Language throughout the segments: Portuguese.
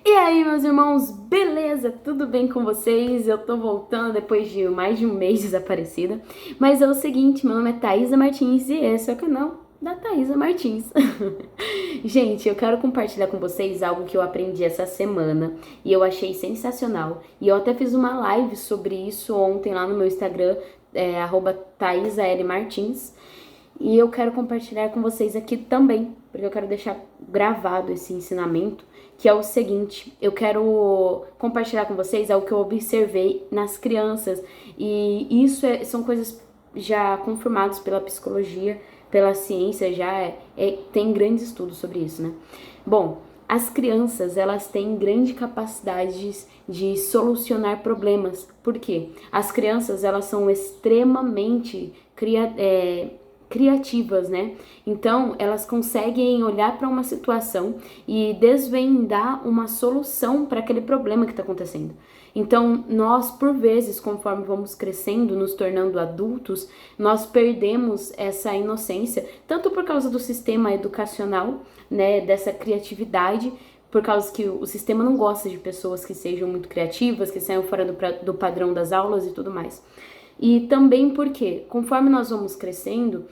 E aí, meus irmãos, beleza? Tudo bem com vocês? Eu tô voltando depois de mais de um mês desaparecida. Mas é o seguinte, meu nome é Thaisa Martins e esse é o canal da Thaisa Martins. Gente, eu quero compartilhar com vocês algo que eu aprendi essa semana e eu achei sensacional. E eu até fiz uma live sobre isso ontem lá no meu Instagram, @ThaisaLMartins. E eu quero compartilhar com vocês aqui também, porque eu quero deixar gravado esse ensinamento, que é o seguinte: eu quero compartilhar com vocês algo que eu observei nas crianças, e isso são coisas já confirmadas pela psicologia, pela ciência, tem grandes estudos sobre isso, né? Bom, as crianças, elas têm grande capacidade de solucionar problemas. Por quê? As crianças, elas são extremamente criativas, né? Então, elas conseguem olhar para uma situação e desvendar uma solução para aquele problema que está acontecendo. Então, nós, por vezes, conforme vamos crescendo, nos tornando adultos, nós perdemos essa inocência, tanto por causa do sistema educacional, né, dessa criatividade, por causa que o sistema não gosta de pessoas que sejam muito criativas, que saiam fora do padrão das aulas e tudo mais. E também porque, conforme nós vamos crescendo,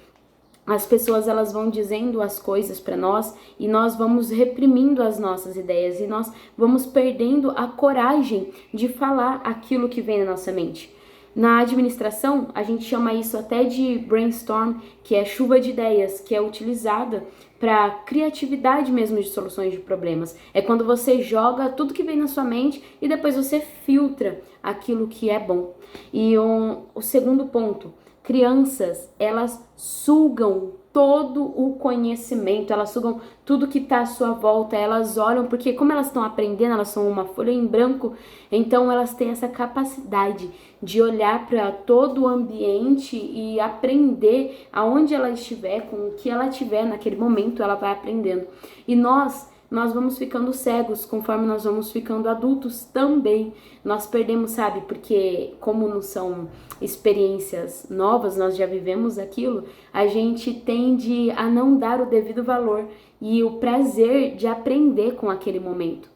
as pessoas, elas vão dizendo as coisas para nós e nós vamos reprimindo as nossas ideias e nós vamos perdendo a coragem de falar aquilo que vem na nossa mente. Na administração, a gente chama isso até de brainstorm, que é chuva de ideias, que é utilizada para criatividade mesmo de soluções de problemas. É quando você joga tudo que vem na sua mente e depois você filtra aquilo que é bom. E o segundo ponto: crianças, elas sugam todo o conhecimento, elas sugam tudo que está à sua volta, elas olham, porque como elas estão aprendendo, elas são uma folha em branco, então elas têm essa capacidade de olhar para todo o ambiente e aprender aonde ela estiver, com o que ela tiver naquele momento, ela vai aprendendo. E nós vamos ficando cegos conforme nós vamos ficando adultos também. Nós perdemos, sabe? Porque como não são experiências novas, nós já vivemos aquilo, a gente tende a não dar o devido valor e o prazer de aprender com aquele momento.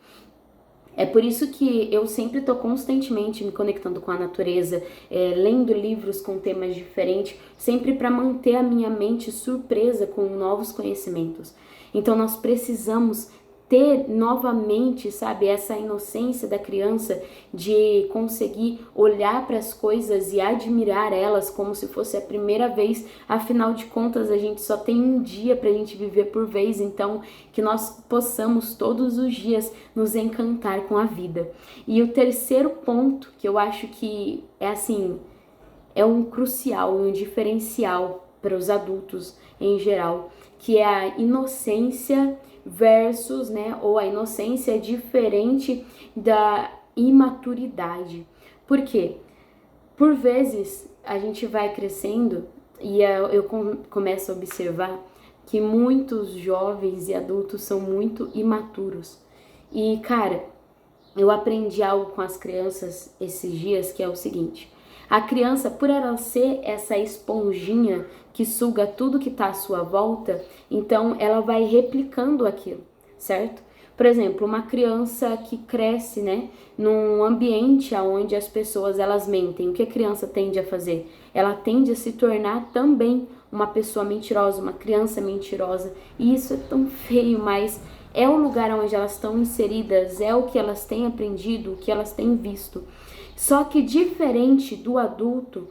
É por isso que eu sempre estou constantemente me conectando com a natureza, lendo livros com temas diferentes, sempre para manter a minha mente surpresa com novos conhecimentos. Então nós precisamos ter novamente, sabe, essa inocência da criança de conseguir olhar para as coisas e admirar elas como se fosse a primeira vez. Afinal de contas, a gente só tem um dia para a gente viver por vez, então que nós possamos todos os dias nos encantar com a vida. E o terceiro ponto, que eu acho que é assim, é um crucial, um diferencial para os adultos em geral, que é a inocência versus, né, ou a inocência é diferente da imaturidade. Por quê? Por vezes a gente vai crescendo e eu começo a observar que muitos jovens e adultos são muito imaturos. E, cara, eu aprendi algo com as crianças esses dias, que é o seguinte: a criança, por ela ser essa esponjinha que suga tudo que está à sua volta, então ela vai replicando aquilo, certo? Por exemplo, uma criança que cresce, né, num ambiente onde as pessoas, elas mentem, o que a criança tende a fazer? Ela tende a se tornar também uma pessoa mentirosa, uma criança mentirosa. E isso é tão feio, mas é o lugar onde elas estão inseridas, é o que elas têm aprendido, o que elas têm visto. Só que diferente do adulto,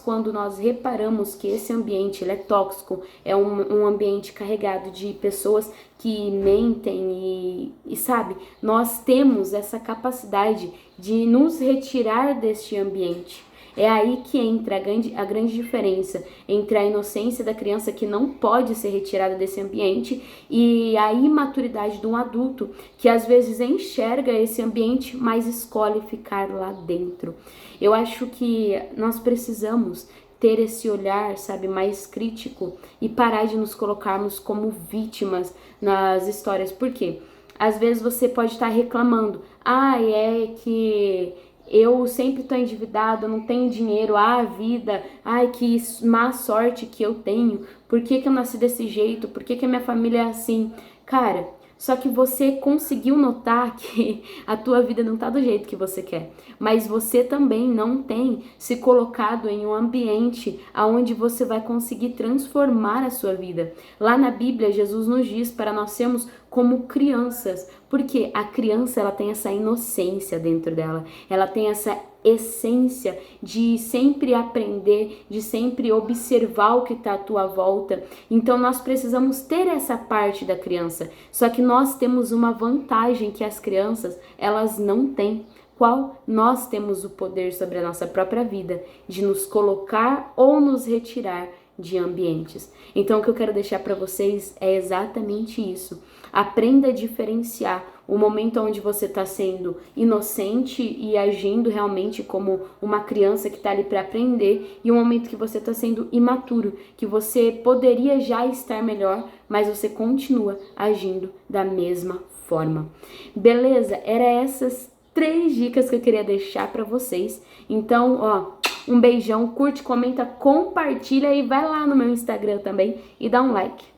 quando nós reparamos que esse ambiente ele é tóxico, é um ambiente carregado de pessoas que mentem e sabe, nós temos essa capacidade de nos retirar deste ambiente. É aí que entra a grande diferença entre a inocência da criança, que não pode ser retirada desse ambiente, e a imaturidade de um adulto, que às vezes enxerga esse ambiente, mas escolhe ficar lá dentro. Eu acho que nós precisamos ter esse olhar, sabe, mais crítico e parar de nos colocarmos como vítimas nas histórias. Por quê? Às vezes você pode estar reclamando: é que eu sempre tô endividado, não tenho dinheiro, a vida, que má sorte que eu tenho, por que eu nasci desse jeito, por que a minha família é assim? Cara, Só que você conseguiu notar que a tua vida não tá do jeito que você quer. Mas você também não tem se colocado em um ambiente onde você vai conseguir transformar a sua vida. Lá na Bíblia, Jesus nos diz para nós sermos como crianças, porque a criança ela tem essa inocência dentro dela, ela tem essa essência de sempre aprender, de sempre observar o que está à tua volta. Então nós precisamos ter essa parte da criança, só que nós temos uma vantagem que as crianças elas não têm. Qual? Nós temos o poder sobre a nossa própria vida de nos colocar ou nos retirar de ambientes. Então o que eu quero deixar para vocês é exatamente isso. Aprenda a diferenciar o momento onde você está sendo inocente e agindo realmente como uma criança que está ali para aprender e o momento que você está sendo imaturo, que você poderia já estar melhor, mas você continua agindo da mesma forma. Beleza? Era essas 3 dicas que eu queria deixar para vocês. Então, um beijão, curte, comenta, compartilha e vai lá no meu Instagram também e dá um like.